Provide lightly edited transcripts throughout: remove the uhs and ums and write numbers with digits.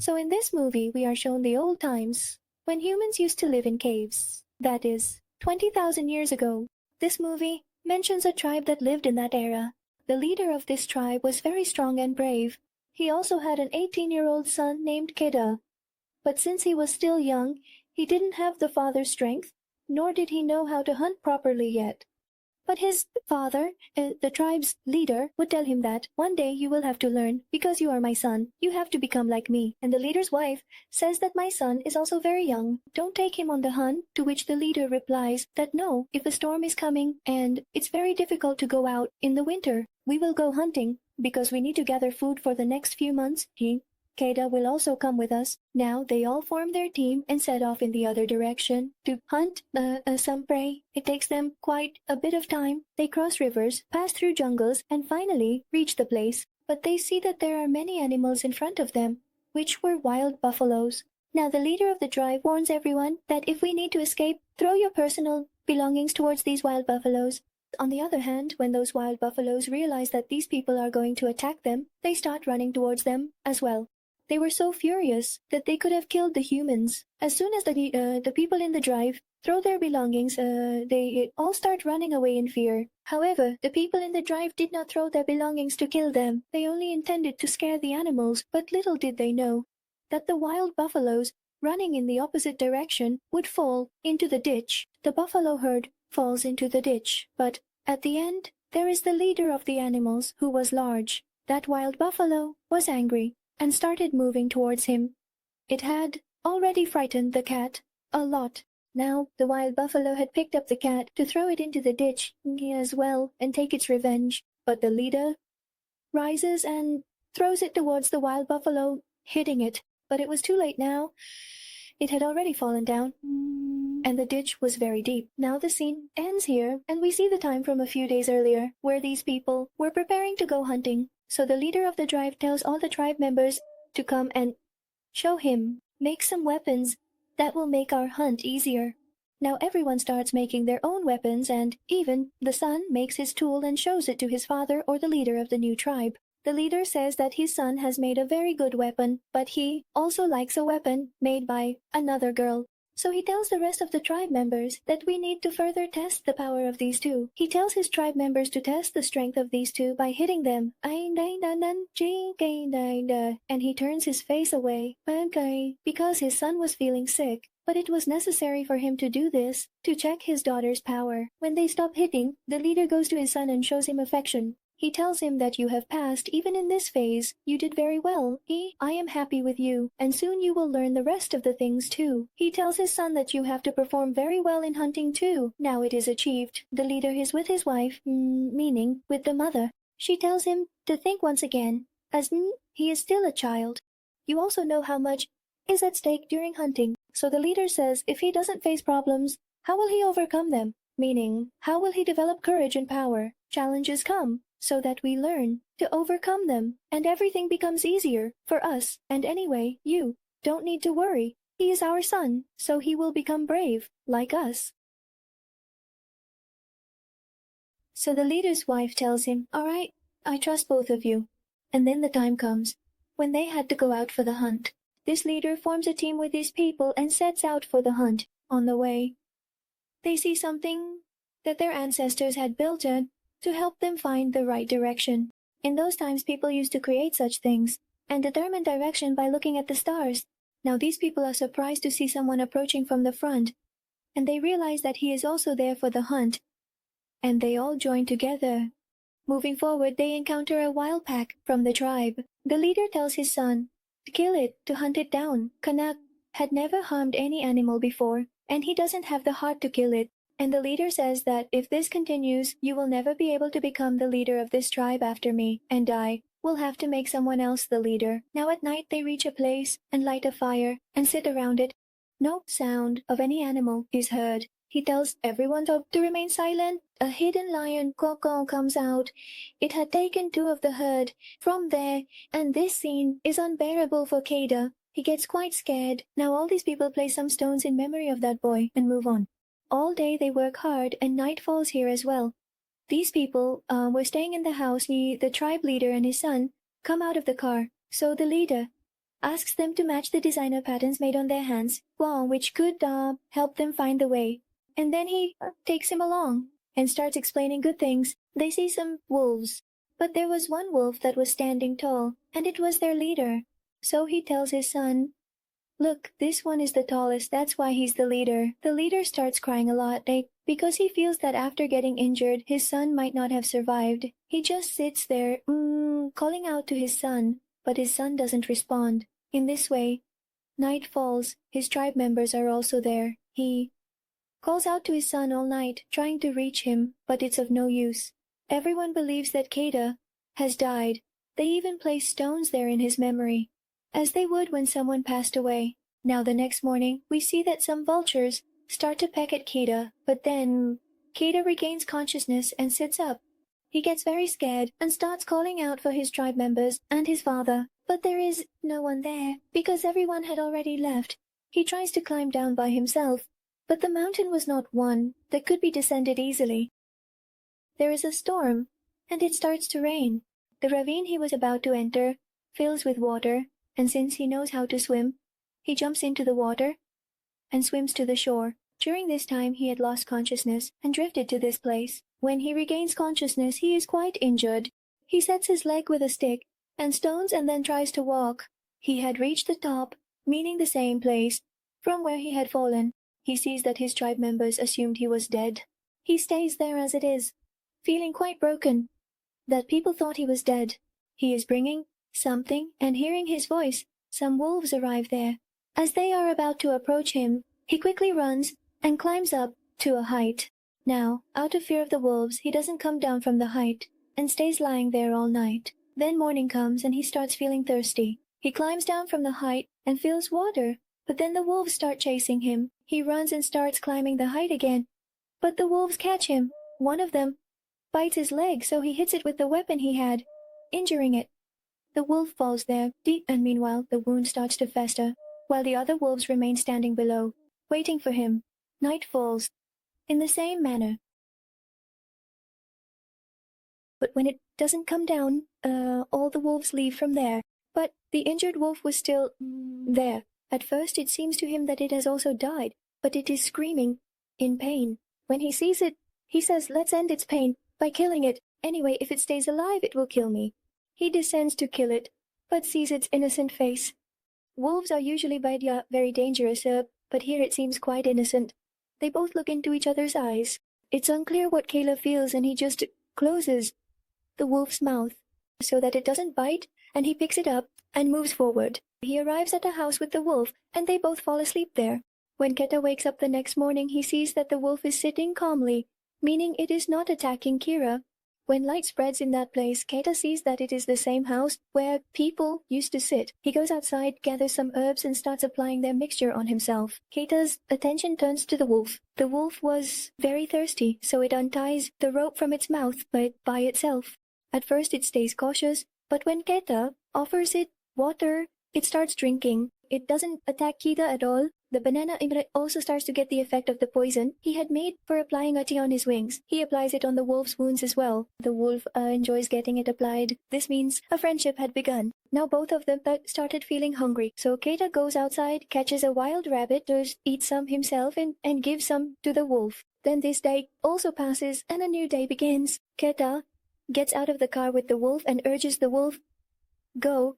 So in this movie, we are shown the old times when humans used to live in caves. That is, 20,000 years ago. This movie mentions a tribe that lived in that era. The leader of this tribe was very strong and brave. He also had an 18-year-old son named Keda. But since he was still young, he didn't have the father's strength, nor did he know how to hunt properly yet. But his father, the tribe's leader, would tell him that one day you will have to learn, because you are my son. You have to become like me. And the leader's wife says that my son is also very young. Don't take him on the hunt, to which the leader replies that no, if a storm is coming and it's very difficult to go out in the winter, we will go hunting because we need to gather food for the next few months. Keda will also come with us. Now they all form their team and set off in the other direction to hunt some prey. It takes them quite a bit of time. They cross rivers, pass through jungles, and finally reach the place. But they see that there are many animals in front of them, which were wild buffaloes. Now the leader of the tribe warns everyone that if we need to escape, throw your personal belongings towards these wild buffaloes. On the other hand, when those wild buffaloes realize that these people are going to attack them, they start running towards them as well. They were so furious that they could have killed the humans. As soon as the people in the drive throw their belongings, they all start running away in fear. However, the people in the drive did not throw their belongings to kill them. They only intended to scare the animals, but little did they know that the wild buffaloes, running in the opposite direction, would fall into the ditch. The buffalo herd falls into the ditch, but at the end, there is the leader of the animals, who was large. That wild buffalo was angry and started moving towards him. It had already frightened the cat a lot. Now the wild buffalo had picked up the cat to throw it into the ditch as well and take its revenge. But the leader rises and throws it towards the wild buffalo, hitting it. But it was too late now. It had already fallen down, and the ditch was very deep. Now the scene ends here, and we see the time from a few days earlier, where these people were preparing to go hunting. So the leader of the tribe tells all the tribe members to come and show him, make some weapons that will make our hunt easier. Now everyone starts making their own weapons, and even the son makes his tool and shows it to his father or the leader of the new tribe. The leader says that his son has made a very good weapon, but he also likes a weapon made by another girl. So he tells the rest of the tribe members that we need to further test the power of these two. He tells his tribe members to test the strength of these two by hitting them. And he turns his face away because his son was feeling sick. But it was necessary for him to do this to check his daughter's power. When they stop hitting, the leader goes to his son and shows him affection. He tells him that you have passed even in this phase. You did very well. I am happy with you, and soon you will learn the rest of the things too. He tells his son that you have to perform very well in hunting too. Now it is achieved. The leader is with his wife, meaning with the mother. She tells him to think once again, as he is still a child. You also know how much is at stake during hunting. So the leader says if he doesn't face problems, how will he overcome them? Meaning, how will he develop courage and power? Challenges come, so that we learn to overcome them, and everything becomes easier for us. And anyway, you don't need to worry. He is our son, so he will become brave, like us. So the leader's wife tells him, all right, I trust both of you. And then the time comes when they had to go out for the hunt. This leader forms a team with his people and sets out for the hunt. On the way, they see something that their ancestors had built to help them find the right direction. In those times, people used to create such things and determine direction by looking at the stars. Now these people are surprised to see someone approaching from the front, and they realize that he is also there for the hunt, and they all join together. Moving forward, they encounter a wild pack from the tribe. The leader tells his son to kill it, to hunt it down. Kanak had never harmed any animal before, and he doesn't have the heart to kill it. And the leader says that if this continues, you will never be able to become the leader of this tribe after me, and I will have to make someone else the leader. Now at night they reach a place and light a fire and sit around it. No sound of any animal is heard. He tells everyone to remain silent. A hidden lion comes out. It had taken two of the herd from there, and this scene is unbearable for Keda. He gets quite scared. Now all these people place some stones in memory of that boy and move on. All day they work hard, and night falls here as well. These people were staying in the house. The tribe leader and his son come out of the car. So the leader asks them to match the designer patterns made on their hands, which could help them find the way. And then he takes him along and starts explaining good things. They see some wolves, but there was one wolf that was standing tall, and it was their leader. So he tells his son, "Look, this one is the tallest, that's why he's the leader." The leader starts crying a lot, because he feels that after getting injured, his son might not have survived. He just sits there, calling out to his son, but his son doesn't respond. In this way, night falls. His tribe members are also there. He calls out to his son all night, trying to reach him, but it's of no use. Everyone believes that Keda has died. They even place stones there in his memory, as they would when someone passed away. Now the next morning, we see that some vultures start to peck at Keda, but then Keda regains consciousness and sits up. He gets very scared and starts calling out for his tribe members and his father, but there is no one there, because everyone had already left. He tries to climb down by himself, but the mountain was not one that could be descended easily. There is a storm, and it starts to rain. The ravine he was about to enter fills with water, and since he knows how to swim, he jumps into the water and swims to the shore. During this time he had lost consciousness and drifted to this place. When he regains consciousness, he is quite injured. He sets his leg with a stick and stones and then tries to walk. He had reached the top, meaning the same place from where he had fallen. He sees that his tribe members assumed he was dead. He stays there as it is, feeling quite broken, that people thought he was dead. He is bringing something, and hearing his voice, some wolves arrive there. As they are about to approach him, he quickly runs and climbs up to a height. Now, out of fear of the wolves, he doesn't come down from the height and stays lying there all night. Then morning comes and he starts feeling thirsty. He climbs down from the height and feels water, but then the wolves start chasing him. He runs and starts climbing the height again, but the wolves catch him. One of them bites his leg, so he hits it with the weapon he had, injuring it. The wolf falls there, deep, and meanwhile the wound starts to fester, while the other wolves remain standing below, waiting for him. Night falls. In the same manner. But when it doesn't come down, all the wolves leave from there. But the injured wolf was still there. At first it seems to him that it has also died, but it is screaming in pain. When he sees it, he says, "Let's end its pain by killing it. Anyway, if it stays alive, it will kill me." He descends to kill it, but sees its innocent face. Wolves are usually very dangerous, but here it seems quite innocent. They both look into each other's eyes. It's unclear what Caleb feels, and he just closes the wolf's mouth so that it doesn't bite, and he picks it up and moves forward. He arrives at a house with the wolf, and they both fall asleep there. When Keta wakes up the next morning, he sees that the wolf is sitting calmly, meaning it is not attacking Kira. When light spreads in that place, Keta sees that it is the same house where people used to sit. He goes outside, gathers some herbs, and starts applying their mixture on himself. Keta's attention turns to the wolf. The wolf was very thirsty, so it unties the rope from its mouth by itself. At first it stays cautious, but when Keta offers it water, it starts drinking. It doesn't attack Keta at all. The banana immigrant also starts to get the effect of the poison he had made for applying a tea on his wings. He applies it on the wolf's wounds as well. The wolf enjoys getting it applied. This means a friendship had begun. Now both of them started feeling hungry. So Keta goes outside, catches a wild rabbit, eats some himself, and gives some to the wolf. Then this day also passes, and a new day begins. Keta gets out of the car with the wolf and urges the wolf, "Go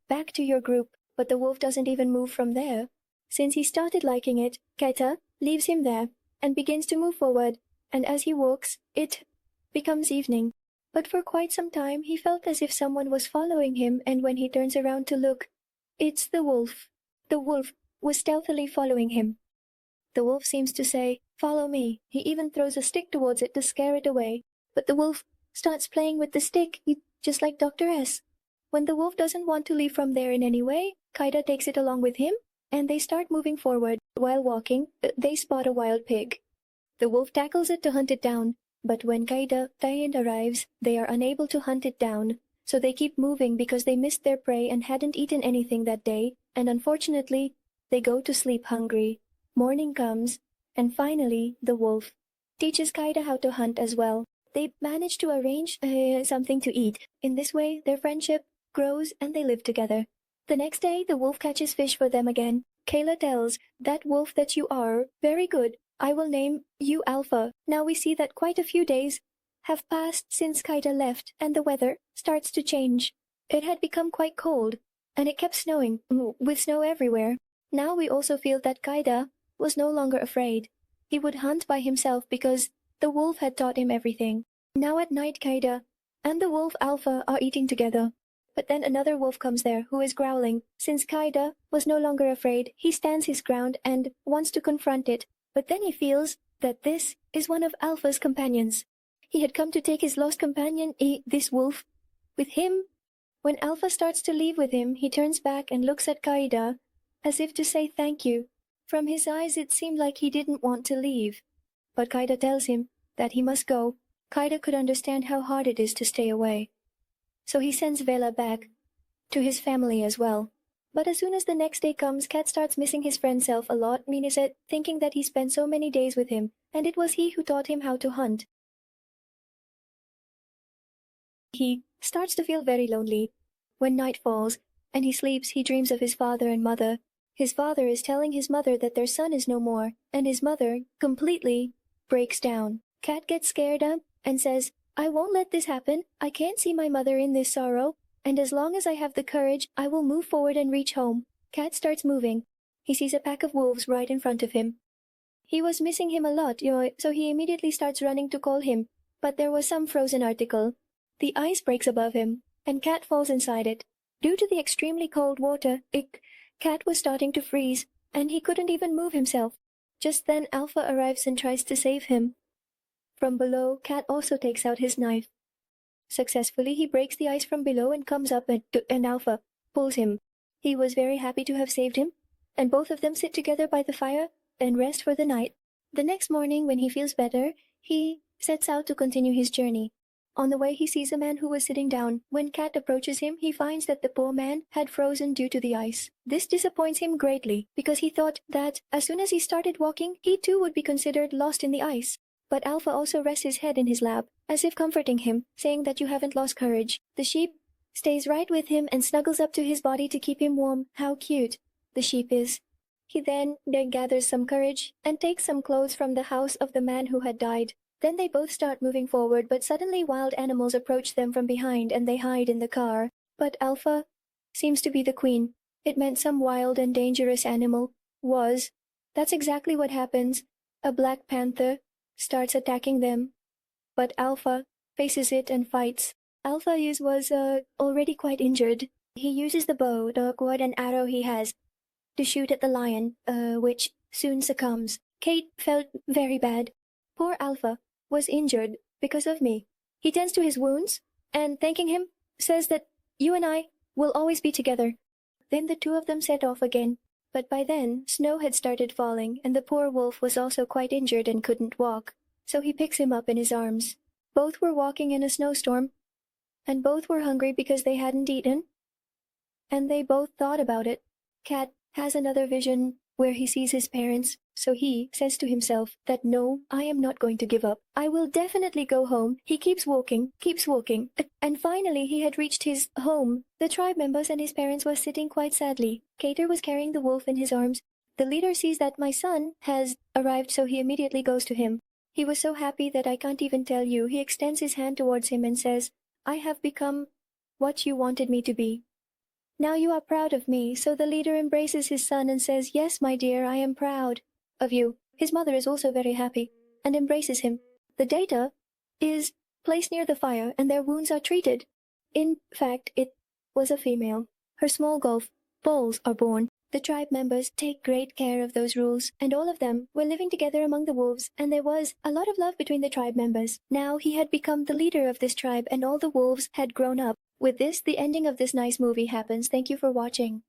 back to your group." But the wolf doesn't even move from there. Since he started liking it, Keta leaves him there and begins to move forward, and as he walks, it becomes evening. But for quite some time he felt as if someone was following him, and when he turns around to look, it's the wolf. The wolf was stealthily following him. The wolf seems to say, "Follow me." He even throws a stick towards it to scare it away, but the wolf starts playing with the stick, just like Dr. S. When the wolf doesn't want to leave from there in any way, Keda takes it along with him, and they start moving forward. While walking, they spot a wild pig. The wolf tackles it to hunt it down, but when Keda arrives, they are unable to hunt it down, so they keep moving because they missed their prey and hadn't eaten anything that day, and unfortunately, they go to sleep hungry. Morning comes, and finally, the wolf teaches Keda how to hunt as well. They manage to arrange something to eat. In this way, their friendship grows and they live together. The next day, the wolf catches fish for them again. Kayla tells that wolf that you are very good. I will name you Alpha. Now we see that quite a few days have passed since Keda left, and the weather starts to change. It had become quite cold, and it kept snowing, with snow everywhere. Now we also feel that Keda was no longer afraid. He would hunt by himself because the wolf had taught him everything. Now at night, Keda and the wolf Alpha are eating together. But then another wolf comes there who is growling. Since Keda was no longer afraid, he stands his ground and wants to confront it. But then he feels that this is one of Alpha's companions. He had come to take his lost companion, this wolf, with him. When Alpha starts to leave with him, he turns back and looks at Keda as if to say thank you. From his eyes it seemed like he didn't want to leave. But Keda tells him that he must go. Keda could understand how hard it is to stay away. So he sends Vela back to his family as well. But as soon as the next day comes, Cat starts missing his friend Self a lot, Mina said, thinking that he spent so many days with him, and it was he who taught him how to hunt. He starts to feel very lonely. When night falls and he sleeps, he dreams of his father and mother. His father is telling his mother that their son is no more, and his mother completely breaks down. Cat gets scared up and says, I won't let this happen. I can't see my mother in this sorrow, and as long as I have the courage, I will move forward and reach home. Cat starts moving. He sees a pack of wolves right in front of him. He was missing him a lot, so he immediately starts running to call him, but there was some frozen article. The ice breaks above him, and Cat falls inside it. Due to the extremely cold water, Cat was starting to freeze, and he couldn't even move himself. Just then Alpha arrives and tries to save him. From below, Cat also takes out his knife. Successfully, he breaks the ice from below and comes up and Alpha pulls him. He was very happy to have saved him, and both of them sit together by the fire and rest for the night. The next morning, when he feels better, he sets out to continue his journey. On the way, he sees a man who was sitting down. When Cat approaches him, he finds that the poor man had frozen due to the ice. This disappoints him greatly, because he thought that as soon as he started walking, he too would be considered lost in the ice. But Alpha also rests his head in his lap, as if comforting him, saying that you haven't lost courage. The sheep stays right with him and snuggles up to his body to keep him warm. How cute the sheep is. He then gathers some courage and takes some clothes from the house of the man who had died. Then they both start moving forward, but suddenly wild animals approach them from behind and they hide in the car. But Alpha seems to be the queen. It meant some wild and dangerous animal was. That's exactly what happens. A black panther starts attacking them, but Alpha faces it and fights. Alpha was already quite injured. He uses the bow, the cord and arrow he has, to shoot at the lion, which soon succumbs. Kate felt very bad. Poor Alpha was injured because of me. He tends to his wounds, and thanking him, says that you and I will always be together. Then the two of them set off again. But by then, snow had started falling, and the poor wolf was also quite injured and couldn't walk, so he picks him up in his arms. Both were walking in a snowstorm, and both were hungry because they hadn't eaten, and they both thought about it. Cat has another vision where he sees his parents, so he says to himself that no, I am not going to give up. I will definitely go home. He keeps walking, and finally he had reached his home. The tribe members and his parents were sitting quite sadly. Cater was carrying the wolf in his arms. The leader sees that my son has arrived, so he immediately goes to him. He was so happy that I can't even tell you. He extends his hand towards him and says, I have become what you wanted me to be. Now you are proud of me. So the leader embraces his son and says, yes, my dear, I am proud of you. His mother is also very happy and embraces him. The data is placed near the fire and their wounds are treated. In fact, it was a female. Her small golf balls are born. The tribe members take great care of those rules, and all of them were living together among the wolves, and there was a lot of love between the tribe members. Now he had become the leader of this tribe, and all the wolves had grown up. With this, the ending of this nice movie happens. Thank you for watching.